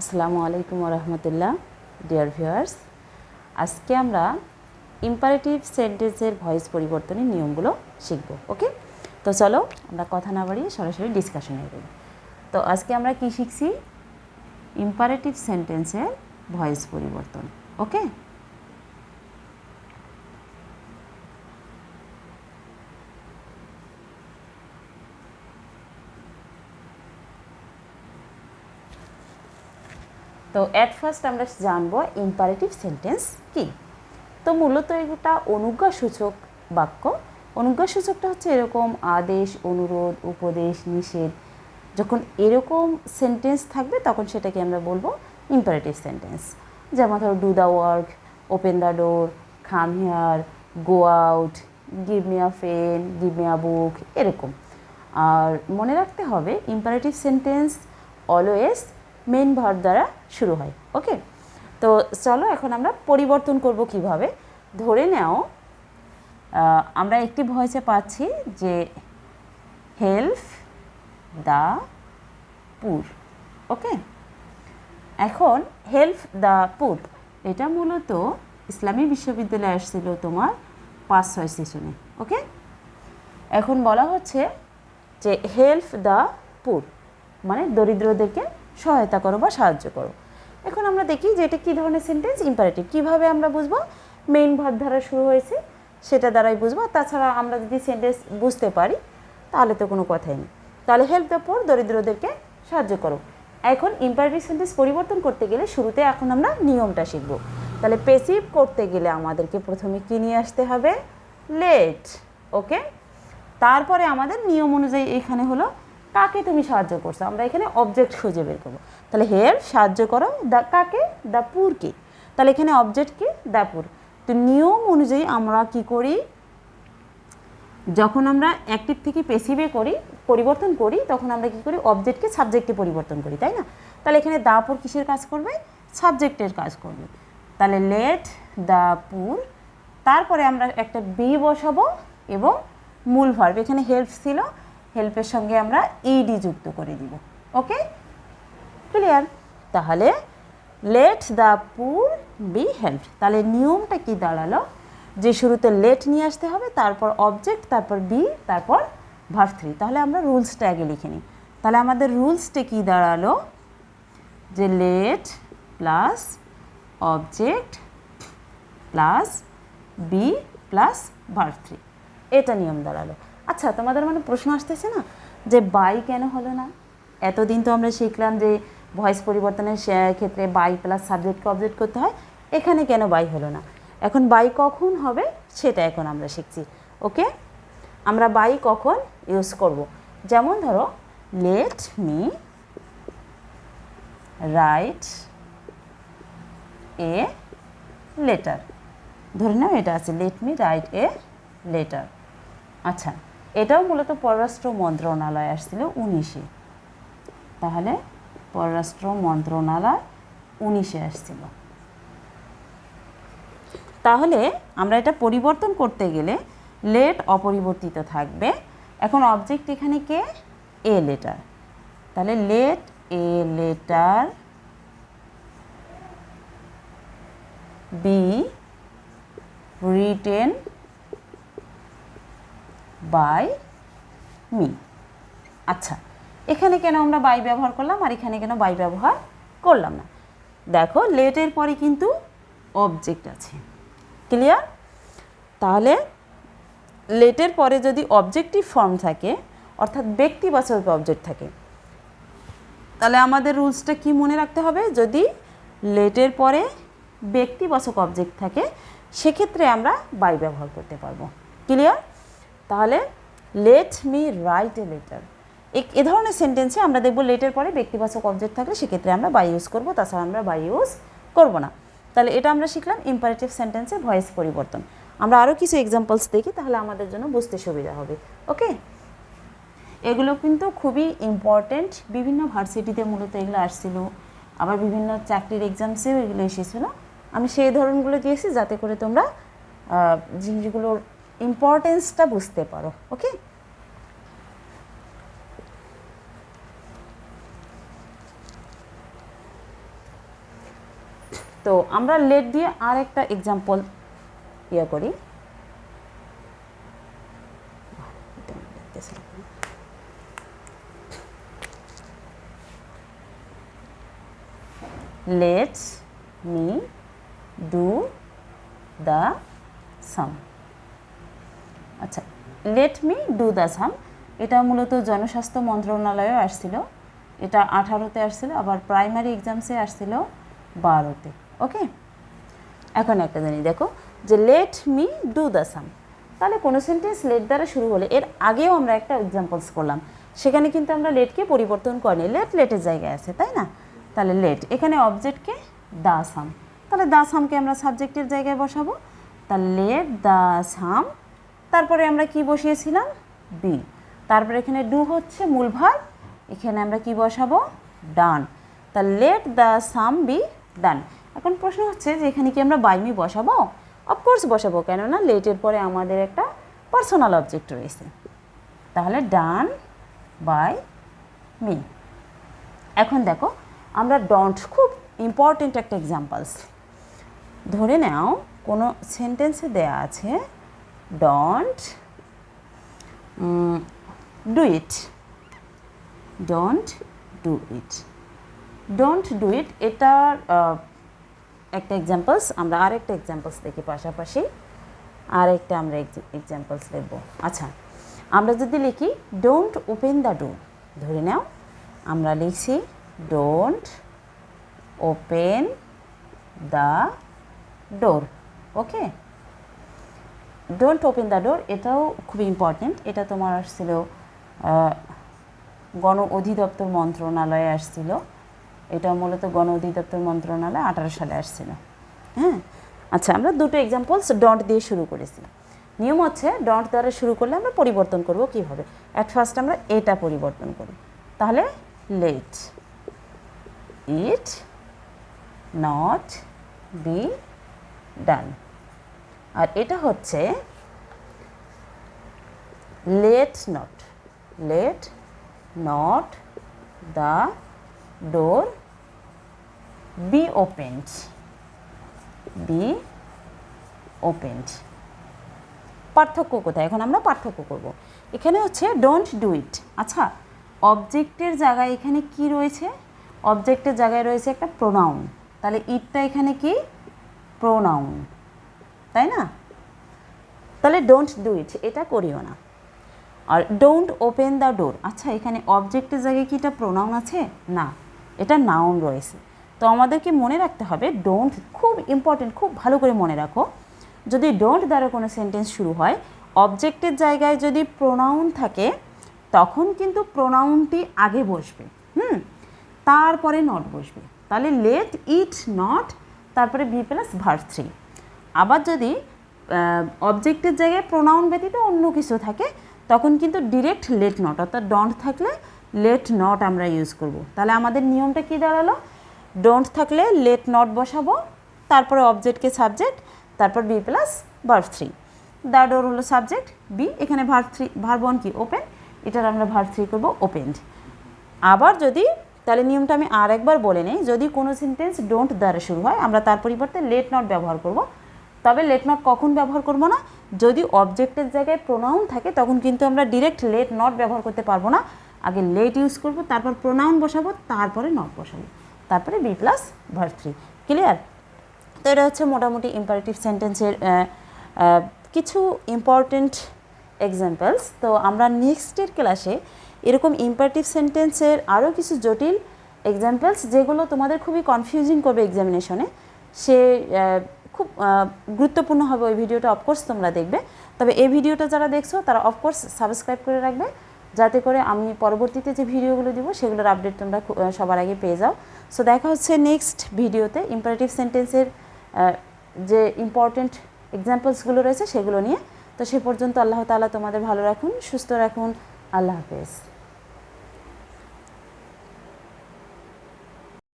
আসসালামুআলাইকুম রহমতুল্লাহ। Dear viewers, আজকে আমরা imperative সেন্টেন্সের ভয়েস পরিবর্তনের নিয়মগুলো শিখব। ওকে, তো চলো আমরা কথা না বাড়িয়ে সরাসরি ডিসকাশনে করি। তো আজকে আমরা কি শিখছি? ইম্পারেটিভ সেন্টেন্সের ভয়েস পরিবর্তন। ওকে, তো অ্যাট ফার্স্ট আমরা জানবো ইম্পারেটিভ সেন্টেন্স কি। তো মূলত এটা অনুজ্ঞাসূচক বাক্য। অনুজ্ঞাসূচকটা হচ্ছে এরকম আদেশ, অনুরোধ, উপদেশ, নিষেধ। যখন এরকম সেন্টেন্স থাকবে তখন সেটাকে আমরা বলবো ইম্পারেটিভ সেন্টেন্স। যেমন ধরো do the work, open the door, come here, go out, give me a pen, give me a book, এরকম। আর মনে রাখতে হবে imperative sentence always main verb দ্বারা শুরু হয়। ওকে, তো চলো এখন আমরা পরিবর্তন করব কিভাবে। ধরে নাও আমরা একটি ভয়েসে পাচ্ছি যে হেল্প দ্য পুর। ওকে, এখন হেল্প দ্য পুর এটা মূলত ইসলামী বিশ্ববিদ্যালয়ে আসছিল তোমার 5-6 সেশনে। ওকে, এখন বলা হচ্ছে যে হেল্প দ্য পুর মানে দরিদ্রদেরকে সহায়তা করো বা সাহায্য করো। এখন আমরা দেখি যে এটা কী ধরনের সেন্টেন্স, ইম্পারেটিভ। কীভাবে আমরা বুঝবো? মেইন ভার্ব দ্বারা শুরু হয়েছে সেটা দ্বারাই বুঝবো। তাছাড়া আমরা যদি সেন্টেন্স বুঝতে পারি তাহলে তো কোনো কথাই নেই। তাহলে হেল্প দ্য পুর, দরিদ্রদেরকে সাহায্য করো। এখন ইম্পারেটিভ সেন্টেন্স পরিবর্তন করতে গেলে শুরুতে এখন আমরা নিয়মটা শিখব। তাহলে পেসিভ করতে গেলে আমাদেরকে প্রথমে কী নিয়ে আসতে হবে? লেট। ওকে, তারপরে আমাদের নিয়ম অনুযায়ী এখানে হলো কাকে তুমি সাহায্য করছো, আমরা এখানে অবজেক্ট খুঁজে বের করবো। তাহলে হেল্প সাহায্য করো, দ্য কাকে? দ্য পুরকে। তাহলে এখানে অবজেক্ট কি? The poor. তো নিয়ম অনুযায়ী আমরা কি করি, যখন আমরা অ্যাক্টিভ থেকে পেসিভে করি পরিবর্তন করি তখন আমরা কি করি? অবজেক্টকে সাবজেক্টে পরিবর্তন করি, তাই না? তাহলে এখানে দ্য পুর কিসের কাজ করবে? সাবজেক্টের কাজ করবে। তাহলে লেট দ্য পুর, তারপরে আমরা একটা বি বসাবো এবং মূল ভার্ব, এখানে হেল্প ছিল, হেল্পের সঙ্গে আমরা ইডি যুক্ত করে দিব। ওকে, ক্লিয়ার? তাহলে let the poor be help. তাহলে নিয়মটা কি দাঁড়ালো? যে শুরুতে লেট নিয়ে আসতে হবে, তারপর অবজেক্ট, তারপর বি, তারপর ভার্ব 3। তাহলে আমরা রুলসটা আগে লিখে নিই। তাহলে আমাদের রুলসটা কি দাঁড়ালো? যে let plus object plus be plus verb 3, এটা নিয়ম দাঁড়ালো। আচ্ছা, তোমাদের মানে প্রশ্ন আসতেছে না যে বাই কেন হলো না? এতদিন তো আমরা শিখলাম যে ভয়েস পরিবর্তনের ক্ষেত্রে বাই প্লাস সাবজেক্টকে অবজেক্ট করতে হয়, এখানে কেন বাই হলো না? এখন বাই কখন হবে সেটা এখন আমরা শিখছি। ওকে, আমরা বাই কখন ইউজ করব? যেমন ধরো late me write a letter. ধরে নাও এটা আছে late me write a letter. আচ্ছা, এটাও মূলত পররাষ্ট্র মন্ত্রণালয় আসছিল 19-এ। তাহলে পররাষ্ট্র মন্ত্রণালয় 19-এ আসছিল। তাহলে আমরা এটা পরিবর্তন করতে গেলে লেট অপরিবর্তিত থাকবে। এখন অবজেক্ট এখানে কে? A letter. তাহলে let a letter be written by me. আচ্ছা, এখানে কেন আমরা বাই ব্যবহার করলাম আর এখানে কেন বাই ব্যবহার করলাম না? দেখো লেটের পরে কিন্তু অবজেক্ট আছে। ক্লিয়ার? তাহলে লেটের পরে যদি অবজেক্টিভ ফর্ম থাকে, অর্থাৎ ব্যক্তিবাচক অবজেক্ট থাকে, তাহলে আমাদের রুলসটা কি মনে রাখতে হবে? যদি লেটের পরে ব্যক্তিবাচক অবজেক্ট থাকে সেক্ষেত্রে আমরা বাই ব্যবহার করতে পারবো। ক্লিয়ার? তাহলে let me write a letter, এ ধরনের সেন্টেন্সে আমরা দেখব লেটের পরে ব্যক্তিবাচক অবজেক্ট থাকলে সেক্ষেত্রে আমরা বাই ইউজ করবো, তাছাড়া আমরা বাই ইউজ করবো না। তাহলে এটা আমরা শিখলাম ইম্পারেটিভ সেন্টেন্সের ভয়েস পরিবর্তন। আমরা আরও কিছু এক্সাম্পলস দেখি, তাহলে আমাদের জন্য বুঝতে সুবিধা হবে। ওকে, এগুলো কিন্তু খুবই ইম্পর্টেন্ট। বিভিন্ন ভার্সিটিতে মূলত এগুলো আসছিল, আবার বিভিন্ন চাকরির এক্সামসেও এগুলো এসেছিলো। আমি সেই ধরনগুলো দিয়েছি যাতে করে তোমরা জিনিসগুলোর ইম্পর্টেন্সটা বুঝতে পারো। ওকে, তো আমরা লেট দিয়ে আর একটা এক্সাম্পল ইয়ে করি। Let me do the sum. আচ্ছা, let me do the sum এটা মূলত জনস্বাস্থ্য মন্ত্রণালয়ে আসছিল, এটা 18তে আসছিল, আবার প্রাইমারি এক্সামসে আসছিল 12তে। ওকে, এখন একটা জানি দেখো যে লেট মি ডু দ্য সাম, তাহলে কোনো সেন্টেন্স লেট দ্বারা শুরু হলে, এর আগেও আমরা একটা এক্সাম্পলস করলাম, সেখানে কিন্তু আমরা লেটকে পরিবর্তন করিনি, লেট লেটের জায়গায় আছে, তাই না? তাহলে লেট, এখানে অবজেক্টকে দ্য সাম, তাহলে দ্য সামকে আমরা সাবজেক্টের জায়গায় বসাবো, তাহলে লেট দ্য সাম, তারপরে আমরা কি বসিয়েছিলাম? বি, তারপরে এখানে ডু হচ্ছে মূল ভার্ব, এখানে আমরা কি বসাবো? ডান, তাহলে let the sum be done. এখন প্রশ্ন হচ্ছে যে এখানে কি আমরা বাই মি বসাবো? অফকোর্স বসাবো, কেননা লেটের পরে আমাদের একটা পার্সোনাল অবজেক্ট রয়েছে, তাহলে ডান বাই মি। এখন দেখো আমরা ডন্ট, খুব ইম্পর্টেন্ট একটা এক্সাম্পলস। ধরে নাও কোনো সেন্টেন্সে দেয়া আছে don't do it, don't do it, don't do it, এটার একটা এক্সাম্পলস। আমরা আরেকটা এক্সাম্পলস দেখি পাশাপাশি, আরেকটা আমরা এক্সাম্পলস লিখব। আচ্ছা, আমরা যদি লিখি ডোন্ট ওপেন দ্য ডোর, ধরে নাও আমরা লিখছি don't open the door. Okay, don't open the ডোর এটাও খুব ইম্পর্টেন্ট, এটা তোমার আসছিল গণ অধিদপ্তর মন্ত্রণালয়ে আসছিল, এটা মূলত গণ অধিদপ্তর মন্ত্রণালয় 18 সালে আসছিল। হ্যাঁ, আচ্ছা, আমরা দুটো এক্সাম্পলস ডন্ট দিয়ে শুরু করেছি। নিয়ম হচ্ছে ডন্ট দ্বারা শুরু করলে আমরা পরিবর্তন করব কীভাবে। অ্যাট ফার্স্ট আমরা এটা পরিবর্তন করি, তাহলে let it not be done, আর এটা হচ্ছে let not, let not the door be opened, be opened. পার্থক্য কোথায়? এখন আমরা পার্থক্য করব। এখানে হচ্ছে ডোন্ট ডু ইট। আচ্ছা, অবজেক্টের জায়গায় এখানে কি রয়েছে? অবজেক্টের জায়গায় রয়েছে একটা প্রোনাউন, তাহলে ইটটা এখানে কি? প্রোনাউন, তাই না? তাহলে ডোন্ট ডু ইট এটা করিও না। আর ডোন্ট ওপেন দ্য ডোর, আচ্ছা এখানে অবজেক্টের জায়গায় কি এটা প্রোনাউন আছে? না, এটা নাউন রয়েছে। তো আমাদেরকে মনে রাখতে হবে ডোন্ট, খুব ইম্পর্টেন্ট, খুব ভালো করে মনে রাখো, যদি ডোন্ট দ্বারা কোনো সেন্টেন্স শুরু হয়, অবজেক্টের জায়গায় যদি প্রোনাউন থাকে তখন কিন্তু প্রোনাউনটি আগে বসবে, তারপরে নট বসবে। তাহলে লেট ইট নট, তারপরে বি প্লাস ভার্ব 3। আবার যদি অবজেক্টের জায়গায় প্রোনাউন ব্যতীত অন্য কিছু থাকে তখন কিন্তু ডিরেক্ট লেট নট, অর্থাৎ ডন্ট থাকলে লেট নট আমরা ইউজ করব। তাহলে আমাদের নিয়মটা কি দাঁড়ালো? ডোন্ট থাকলে লেট নট বসাবো, তারপরে অবজেক্টকে সাবজেক্ট, তারপর be plus verb 3। The door হলো সাবজেক্ট, বি, এখানে ভার্ব 3, ভার্ব 1 কি? ওপেন, এটার আমরা ভার্ব 3 করবো ওপেন্ড। আবার যদি, তাহলে নিয়মটা আমি আর একবার বলে নেই, যদি কোনো সেন্টেন্স ডোন্ট দ্বারা শুরু হয় আমরা তার পরিবর্তে লেট নট ব্যবহার করব। তবে লেট নট কখন ব্যবহার করব না? যদি অবজেক্টের জায়গায় প্রোনাউন থাকে তখন কিন্তু আমরা ডিরেক্ট লেট নট ব্যবহার করতে পারবো না, আগে লেট ইউজ করব, তারপর প্রোনাউন বসাবো, তারপরে নট বসাবো, তারপরে বি প্লাস ভার্ব 3। ক্লিয়ার? তো এটা হচ্ছে মোটামুটি ইম্পারেটিভ সেন্টেন্সের কিছু ইম্পর্টেন্ট এক্সাম্পলস। তো আমরা নেক্সটের ক্লাসে এরকম ইম্পারেটিভ সেন্টেন্সের আরও কিছু জটিল এক্সাম্পলস, যেগুলো তোমাদের খুবই কনফিউজিং করবে এক্সামিনেশনে, সে খুব গুরুত্বপূর্ণ হবে ওই ভিডিওটা, অফকোর্স তোমরা দেখবে। তবে এই ভিডিওটা যারা দেখছো তারা অফকোর্স সাবস্ক্রাইব করে রাখবে, যাতে করে আমি পরবর্তীতে যে ভিডিওগুলো দিব সেগুলোর আপডেট তোমরা সবার আগে পেয়ে যাও। সো দেখা হচ্ছে নেক্সট ভিডিওতে ইম্পারেটিভ সেন্টেন্সের যে ইম্পর্টেন্ট এক্সাম্পলসগুলো রয়েছে সেগুলো নিয়ে। তো সে পর্যন্ত আল্লাহ তাআলা তোমাদের ভালো রাখুন, সুস্থ রাখুন। আল্লাহ হাফেজ।